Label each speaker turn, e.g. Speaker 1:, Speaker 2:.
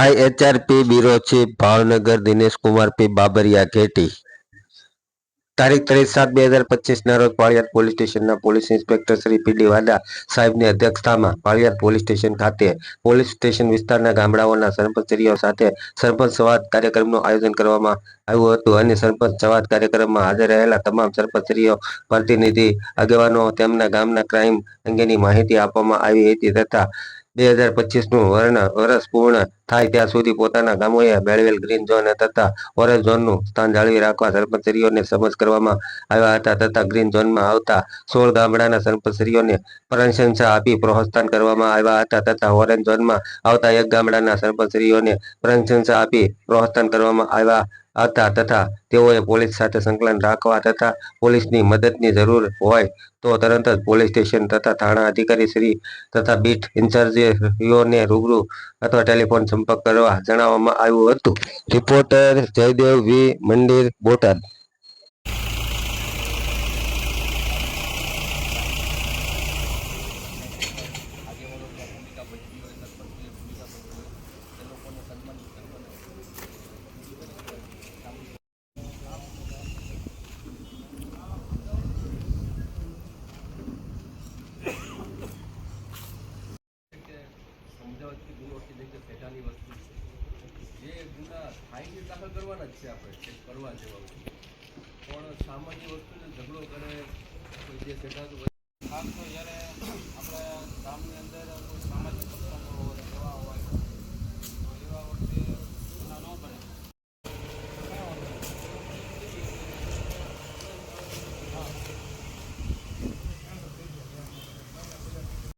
Speaker 1: IHRP bureau chief Bhavnagar Dinesh Kumar P Babariya ઘેટી તારીખ 30/7/2025 રોજ પાળિયાદ પોલીસ સ્ટેશનના police inspector Shri PD Vada સાહેબની અધ્યક્ષતામાં પાળિયાદ પોલીસ સ્ટેશન ખાતે પોલીસ સ્ટેશન વિસ્તારના ગામડાઓના સરપંચશ્રીઓ સાથે સરપંચ સંવાદ કાર્યક્રમનું આયોજન કરવામાં આવ્યું હતું અને સરપંચ સંવાદ કાર્યક્રમમાં હાજર રહેલા તમામ સરપંચશ્રીઓ પ્રતિનિધિ આગેવાનો તેમના ગામના ક્રાઇમ અંગેની માહિતી આપવામાં આવી હતી તથા 2025નું વર્ષ પૂર્ણ થાય ત્યાં સુધી પોતાના ગામોએ મેળવેલ ગ્રીન ઝોન તથા ઓરેન્જ ઝોનનું સ્થાન જાળવી રાખવા સરપંચશ્રીઓને સમજ કરવામાં આવ્યા હતા તથા ગ્રીન ઝોનમાં આવતા 16 ગામડાના સરપંચશ્રીઓને પ્રશંસા આપી પ્રોત્સાહન કરવામાં આવ્યા હતા તથા ઓરેન્જ ઝોનમાં આવતા 1 ગામડાના સરપંચશ્રીઓને પ્રશંસા આપી પ્રોત્સાહન કરવામાં આવ્યા હતા તથા તેઓએ પોલીસ સાથે સંકલન રાખવા તથા પોલીસની મદદની જરૂર હોય તો તરત જ પોલીસ સ્ટેશન તથા થાણા અધિકારી શ્રી તથા બીટ ઇન્ચાર્જોને રૂબરૂ અથવા ટેલિફોન સંપર્ક કરવા જણાવવામાં આવ્યું હતું। રિપોર્ટર જયદેવ વી મંદિર બોટાદ।
Speaker 2: સમજાવટથી ગુનો કે જે પેટાની વસ્તુ છે જે ગુના થાય છે દાખલ કરવાના જ છે આપણે ચેક કરવા જેવા પણ સામાન્ય વસ્તુને ઝઘડો કરે કોઈ જે પેટા ખાસ તો જ્યારે આપણે ગામની અંદર કોઈ